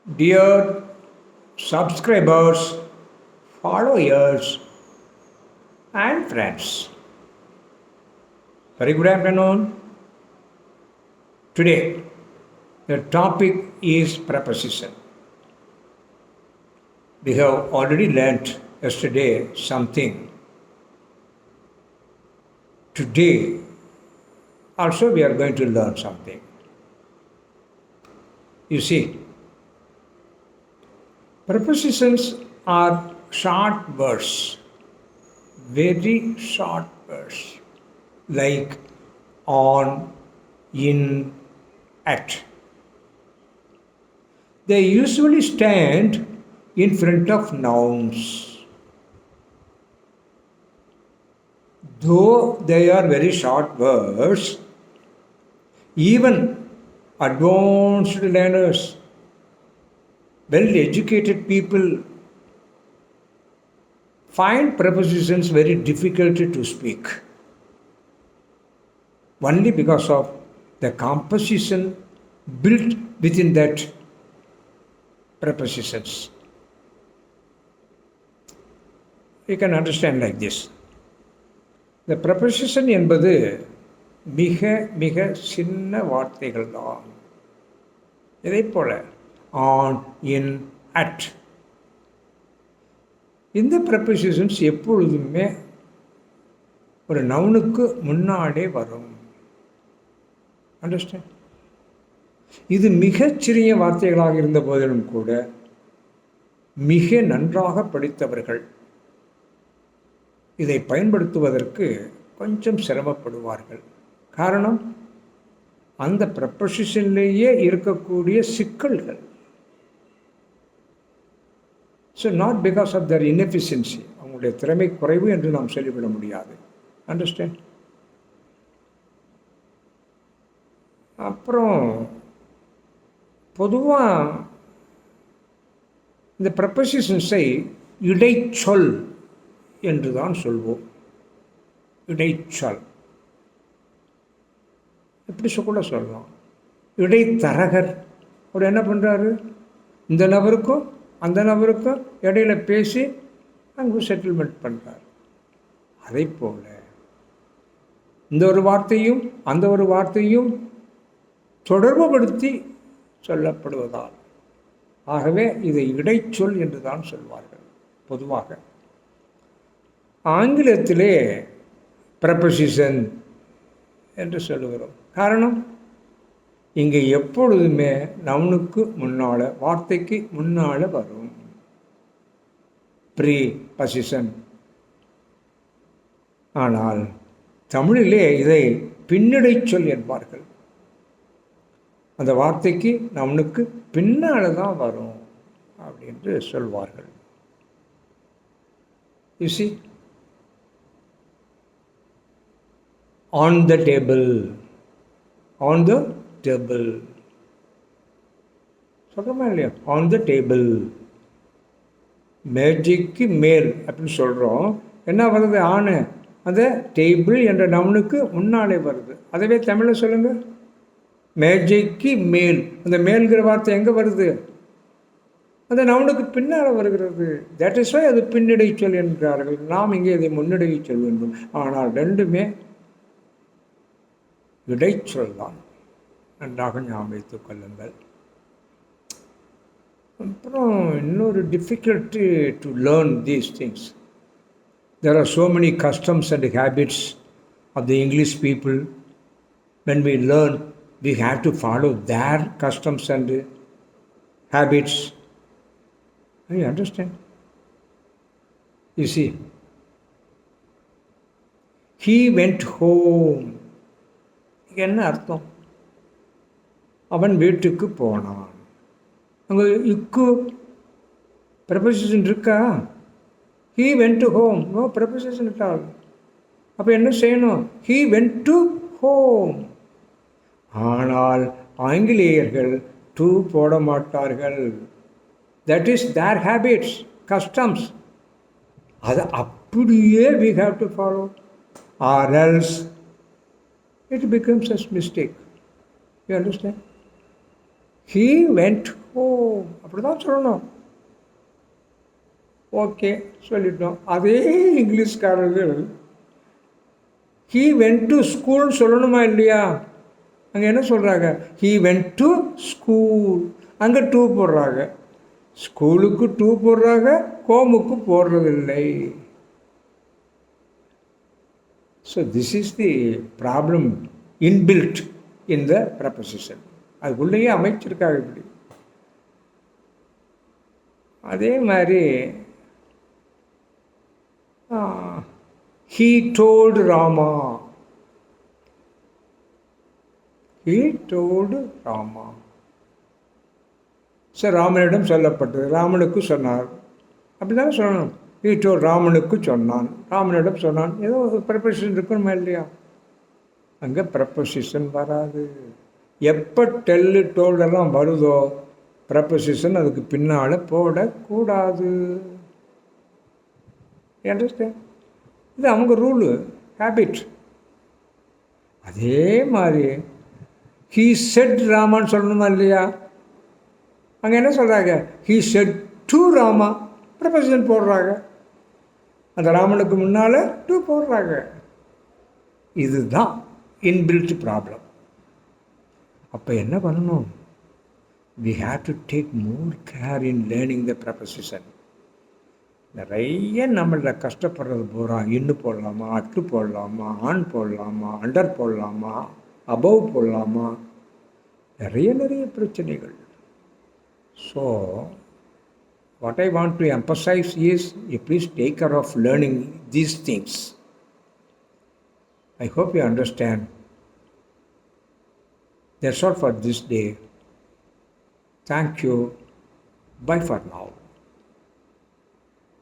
Dear subscribers, followers, and friends, very good afternoon. Today, the topic is preposition. We have already learnt yesterday something. Today, also, we are going to learn something. You see, prepositions are short words, very short words, like on, in, at. They usually stand in front of nouns. Though they are very short words, even advanced learners, well educated people find prepositions very difficult to speak only because of the composition built within that prepositions. You can understand like this. The preposition என்பது மிக மிக சின்ன வார்த்தைகள் தான். இதை போல on, in, at. இந்த ப்ரெப்போசிஷன்ஸ் எப்பொழுதுமே ஒரு நவுனுக்கு முன்னாடி வரும். அண்டர்ஸ்டாண்ட்? இது மிகச்சிறிய வார்த்தைகளாக இருந்த போதிலும் கூட மிக நன்றாக படித்தவர்கள் இதை பயன்படுத்துவதற்கு கொஞ்சம் சிரமப்படுவார்கள். காரணம், அந்த ப்ரெப்போசிஷன்லேயே இருக்கக்கூடிய சிக்கல்கள். So not because of their inefficiency, அவங்களுடைய திறமை குறைவு என்று நாம் சொல்லிவிட முடியாது. அண்டர்ஸ்டாண்ட்? அப்புறம் பொதுவாக இந்த ப்ரெப்போசிஷன்ஸை இடைச்சொல் என்று தான் சொல்வோம். இடைச்சொல் எப்படி கூட சொல்லலாம். இடைத்தரகர் அவர் என்ன பண்ணுறாரு, இந்த நபருக்கும் அந்த நபருக்கும் இடையில பேசி அங்கே செட்டில்மெண்ட் பண்ணுறார். அதை போல இந்த ஒரு வார்த்தையும் அந்த ஒரு வார்த்தையும் தொடர்புபடுத்தி சொல்லப்படுவதால் ஆகவே இதை இடைச்சொல் என்று தான் சொல்வார்கள். பொதுவாக ஆங்கிலத்திலே ப்ரெப்போசிஷன் என்று சொல்லுகிறோம். காரணம், இங்கே எப்பொழுதுமே நவுனுக்கு முன்னால், வார்த்தைக்கு முன்னால் வரும் ப்ரீபொசிஷன். ஆனால் தமிழிலே இதை பின்னிடைச்சொல் என்பார்கள். அந்த வார்த்தைக்கு நவுனுக்கு பின்னால் தான் வரும் அப்படின்னு சொல்வார்கள். You see, on the table, on the table சொல்கிறோமா இல்லையா? ஆன் த டேபிள், மேஜைக்கு மேல் அப்படின்னு சொல்கிறோம். என்ன வருது? ஆணு அந்த டேபிள் என்ற நவுனுக்கு முன்னாலே வருது. அதுவே தமிழில் சொல்லுங்கள். மேஜைக்கு மேல், அந்த மேல்கிற வார்த்தை எங்கே வருது? அந்த நவுனுக்கு பின்னால் வருகிறது. தட் இஸ் வை அது பின்னடை சொல் என்கிறார்கள். நாம் இங்கே இதை முன்னடை சொல் வேண்டும். ஆனால் ரெண்டுமே இடைச்சொல் தான். நன்றாக ஞாபகம் வைத்துக் கொள்ளுங்கள். அப்புறம் இன்னொரு difficult to learn these things. There are so many customs and habits of the English people. When we learn, we have to follow their customs and habits. You understand? You see, he went home. என்ன அர்த்தம்? அவன் வீட்டுக்கு போனான். அங்கே இக்கு preposition இருக்கா? he went to home, no preposition at all. அப்போ என்ன செய்யணும்? he went to home. ஆனால் ஆங்கிலேயர்கள் டு போட மாட்டார்கள். That is their habits, customs. அதை அப்படியே we have to follow, or else it becomes a mistake. You understand? He went ஓ, அப்படி தான் சொல்லணும். ஓகே, சொல்லிட்டோம். அதே இங்கிலீஷ்காரர்கள் ஹீ வென்ட் டு ஸ்கூல் சொல்லணுமா இல்லையா? அங்கே என்ன சொல்கிறாங்க? ஹீ வென்ட் டு ஸ்கூல், அங்கே டூ போடுறாங்க. ஸ்கூலுக்கு டூ போடுறாங்க, ஹோமுக்கு போடுறதில்லை. So this is the problem inbuilt in the preposition. அதுக்குள்ளேயே அமைச்சிருக்காங்க இப்படி. அதே மாதிரி he told Rama. He told Rama. Sir ராமனிடம் சொல்லப்பட்டது, ராமனுக்கு சொன்னார். அப்படி தானே சொல்லணும். he told ராமனுக்கு சொன்னான், ராமனிடம் சொன்னான். ஏதோ ஒரு ப்ரப்போசிஷன் இருக்கணுமா இல்லையா? அங்கே ப்ரப்போசிஷன் வராது. எப்போ டெல்லு டோல்டெல்லாம் வருதோ ப்ரப்போசிஷன் அதுக்கு பின்னால் போடக்கூடாது. அண்டர்ஸ்டாண்ட்? இது அவங்க ரூலு, ஹேபிட். அதே மாதிரி ஹீ செட் ராமான்னு சொல்லணுமா இல்லையா? அங்கே என்ன சொல்கிறாங்க? He set to Rama, preposition போடுறாங்க. அந்த ராமனுக்கு முன்னால் டூ போடுறாங்க. இதுதான் இன்பில்ட் ப்ராப்ளம். அப்போ என்ன பண்ணணும்? we have to take more care in learning the preposition. நிறைய நம்மள கஷ்டப்படுறது பூரா இன்னு போடலாமா, அட்டு போடலாமா, ஆன் போடலாமா, அண்டர் போடலாமா, அபவ் போடலாமா, நிறைய பிரச்சனைகள். So what I want to emphasize is, you please take care of learning these things. I hope you understand. That's all for this day. Thank you. Bye for now.